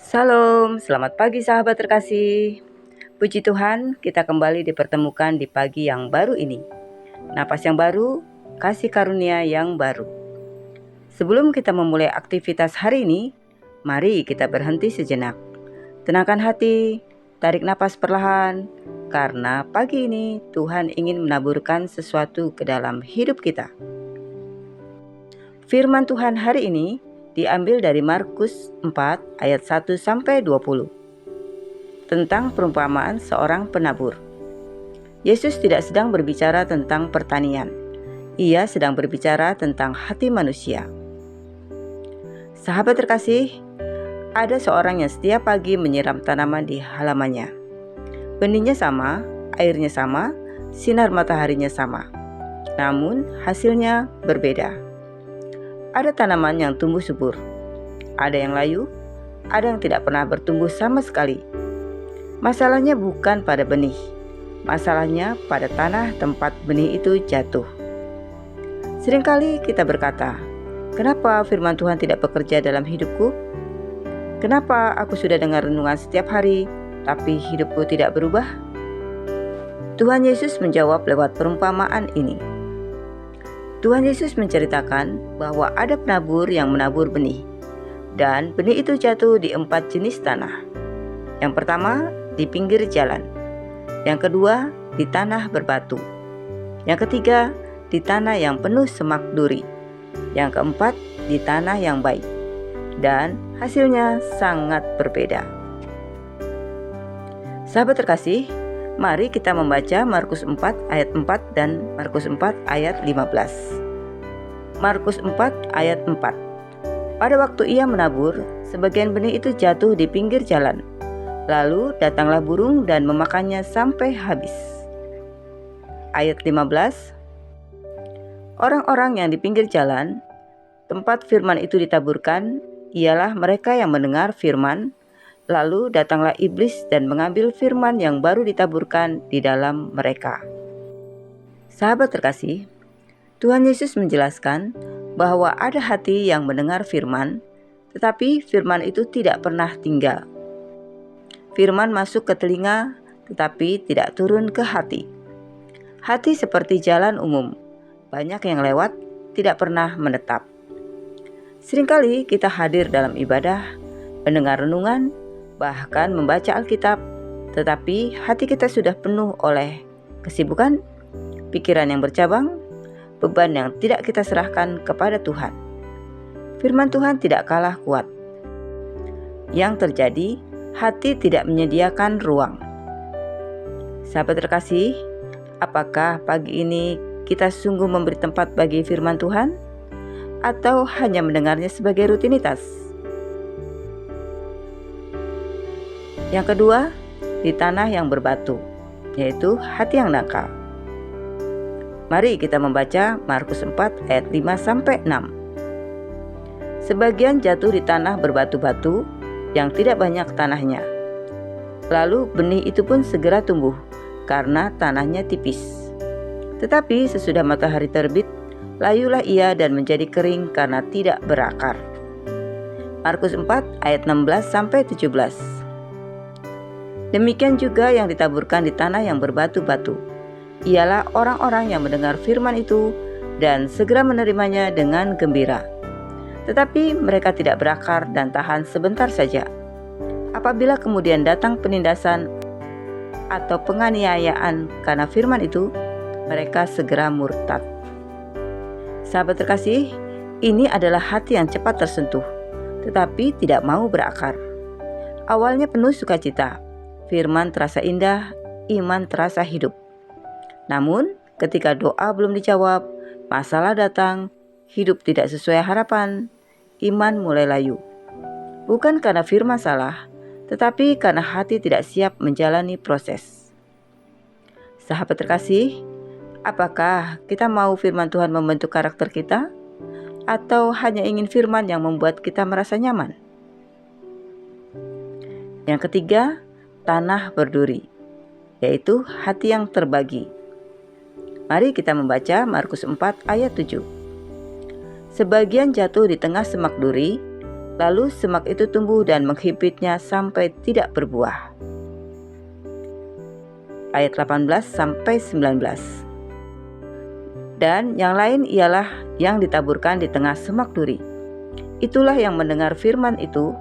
Salam, selamat pagi sahabat terkasih. Puji Tuhan, kita kembali dipertemukan di pagi yang baru ini. Napas yang baru, kasih karunia yang baru. Sebelum kita memulai aktivitas hari ini, mari kita berhenti sejenak. Tenangkan hati, tarik napas perlahan, karena pagi ini Tuhan ingin menaburkan sesuatu ke dalam hidup kita. Firman Tuhan hari ini diambil dari Markus 4 ayat 1-20 tentang perumpamaan seorang penabur. Yesus tidak sedang berbicara tentang pertanian. Ia sedang berbicara tentang hati manusia. Sahabat terkasih, ada seorang yang setiap pagi menyiram tanaman di halamannya. Benihnya sama, airnya sama, sinar mataharinya sama. Namun hasilnya berbeda. Ada tanaman yang tumbuh subur, ada yang layu, ada yang tidak pernah bertumbuh sama sekali. Masalahnya bukan pada benih, masalahnya pada tanah tempat benih itu jatuh. Seringkali kita berkata, kenapa firman Tuhan tidak bekerja dalam hidupku? Kenapa aku sudah dengar renungan setiap hari, tapi hidupku tidak berubah? Tuhan Yesus menjawab lewat perumpamaan ini. Tuhan Yesus menceritakan bahwa ada penabur yang menabur benih, dan benih itu jatuh di 4 jenis tanah. Yang pertama, di pinggir jalan. Yang kedua, di tanah berbatu. Yang ketiga, di tanah yang penuh semak duri. Yang keempat, di tanah yang baik. Dan hasilnya sangat berbeda. Sahabat terkasih, mari kita membaca Markus 4 ayat 4 dan Markus 4 ayat 15. Markus 4 ayat 4. Pada waktu ia menabur, sebagian benih itu jatuh di pinggir jalan. Lalu datanglah burung dan memakannya sampai habis. Ayat 15. Orang-orang yang di pinggir jalan, tempat firman itu ditaburkan, ialah mereka yang mendengar firman. Lalu datanglah iblis dan mengambil firman yang baru ditaburkan di dalam mereka. Sahabat terkasih, Tuhan Yesus menjelaskan bahwa ada hati yang mendengar firman, tetapi firman itu tidak pernah tinggal. Firman masuk ke telinga, tetapi tidak turun ke hati. Hati seperti jalan umum, banyak yang lewat, tidak pernah menetap. Seringkali kita hadir dalam ibadah, mendengar renungan, bahkan membaca Alkitab, tetapi hati kita sudah penuh oleh kesibukan, pikiran yang bercabang, beban yang tidak kita serahkan kepada Tuhan. Firman Tuhan tidak kalah kuat. Yang terjadi, hati tidak menyediakan ruang. Sahabat terkasih, apakah pagi ini kita sungguh memberi tempat bagi firman Tuhan? Atau hanya mendengarnya sebagai rutinitas? Yang kedua, di tanah yang berbatu, yaitu hati yang nakal. Mari kita membaca Markus 4 ayat 5-6. Sebagian jatuh di tanah berbatu-batu yang tidak banyak tanahnya. Lalu benih itu pun segera tumbuh karena tanahnya tipis. Tetapi sesudah matahari terbit, layulah ia dan menjadi kering karena tidak berakar. Markus 4 ayat 16-17. Demikian juga yang ditaburkan di tanah yang berbatu-batu, ialah orang-orang yang mendengar firman itu dan segera menerimanya dengan gembira. Tetapi mereka tidak berakar dan tahan sebentar saja. Apabila kemudian datang penindasan atau penganiayaan karena firman itu, mereka segera murtad. Sahabat terkasih, ini adalah hati yang cepat tersentuh, tetapi tidak mau berakar. Awalnya penuh sukacita, firman terasa indah, iman terasa hidup. Namun, ketika doa belum dijawab, masalah datang, hidup tidak sesuai harapan, iman mulai layu. Bukan karena firman salah, tetapi karena hati tidak siap menjalani proses. Sahabat terkasih, apakah kita mau firman Tuhan membentuk karakter kita? Atau hanya ingin firman yang membuat kita merasa nyaman? Yang ketiga, tanah berduri, yaitu hati yang terbagi. Mari kita membaca Markus 4 ayat 7. Sebagian jatuh di tengah semak duri, Lalu semak itu tumbuh dan menghimpitnya sampai tidak berbuah. Ayat 18-19. Dan yang lain ialah yang ditaburkan di tengah semak duri. Itulah yang mendengar firman itu,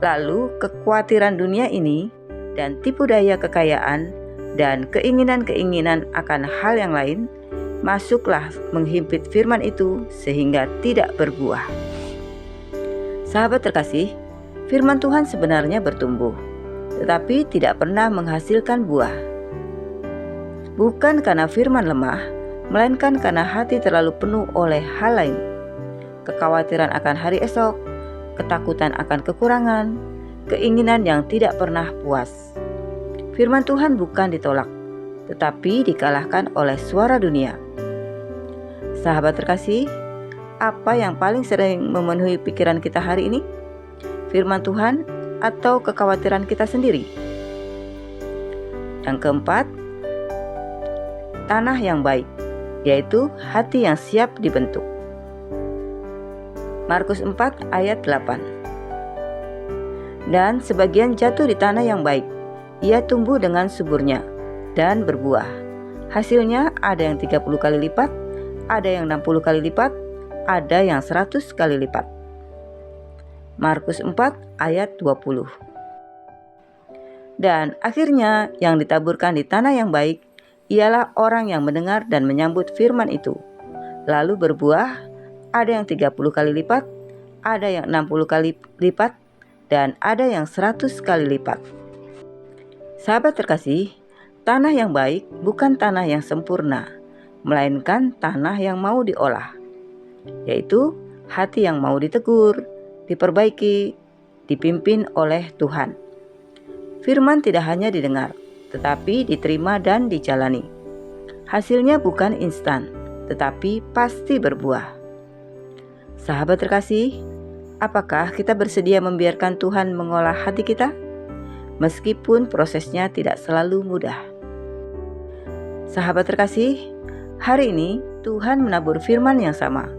lalu kekhawatiran dunia ini dan tipu daya kekayaan dan keinginan-keinginan akan hal yang lain masuklah menghimpit firman itu sehingga tidak berbuah. Sahabat terkasih, firman Tuhan sebenarnya bertumbuh, tetapi tidak pernah menghasilkan buah. Bukan karena firman lemah, melainkan karena hati terlalu penuh oleh hal lain. Kekhawatiran akan hari esok, ketakutan akan kekurangan, keinginan yang tidak pernah puas. Firman Tuhan bukan ditolak, tetapi dikalahkan oleh suara dunia. Sahabat terkasih, apa yang paling sering memenuhi pikiran kita hari ini? Firman Tuhan atau kekhawatiran kita sendiri? Yang keempat, tanah yang baik, yaitu hati yang siap dibentuk. Markus 4 ayat 8. Dan sebagian jatuh di tanah yang baik, ia tumbuh dengan suburnya dan berbuah. Hasilnya ada yang 30 kali lipat, ada yang 60 kali lipat, ada yang 100 kali lipat. Markus 4 ayat 20. Dan akhirnya yang ditaburkan di tanah yang baik ialah orang yang mendengar dan menyambut firman itu, lalu berbuah, ada yang 30 kali lipat, ada yang 60 kali lipat, dan ada yang 100 kali lipat. Sahabat terkasih, tanah yang baik bukan tanah yang sempurna, melainkan tanah yang mau diolah, yaitu hati yang mau ditegur, diperbaiki, dipimpin oleh Tuhan. Firman tidak hanya didengar, tetapi diterima dan dijalani. Hasilnya bukan instan, tetapi pasti berbuah. Sahabat terkasih, apakah kita bersedia membiarkan Tuhan mengolah hati kita? Meskipun prosesnya tidak selalu mudah. Sahabat terkasih, hari ini Tuhan menabur firman yang sama.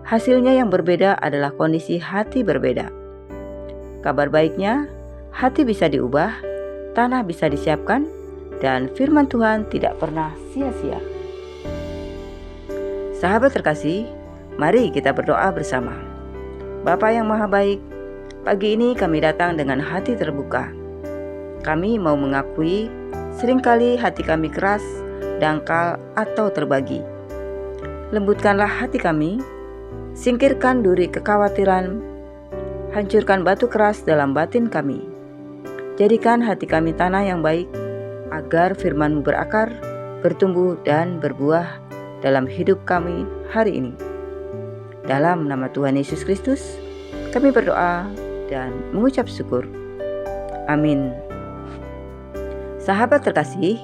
Hasilnya yang berbeda adalah kondisi hati berbeda. Kabar baiknya, hati bisa diubah, tanah bisa disiapkan, dan firman Tuhan tidak pernah sia-sia. Sahabat terkasih, mari kita berdoa bersama. Bapa yang Maha Baik, pagi ini kami datang dengan hati terbuka. Kami mau mengakui seringkali hati kami keras, dangkal, atau terbagi. Lembutkanlah hati kami, singkirkan duri kekhawatiran, hancurkan batu keras dalam batin kami. Jadikan hati kami tanah yang baik, agar firman-Mu berakar, bertumbuh, dan berbuah dalam hidup kami hari ini. Dalam nama Tuhan Yesus Kristus, kami berdoa dan mengucap syukur. Amin. Sahabat terkasih,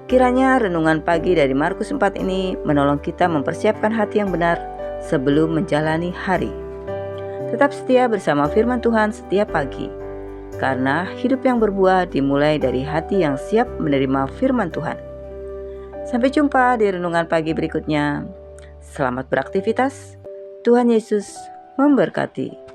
kiranya renungan pagi dari Markus 4 ini menolong kita mempersiapkan hati yang benar sebelum menjalani hari. Tetap setia bersama firman Tuhan setiap pagi, karena hidup yang berbuah dimulai dari hati yang siap menerima firman Tuhan. Sampai jumpa di renungan pagi berikutnya. Selamat beraktivitas. Tuhan Yesus memberkati.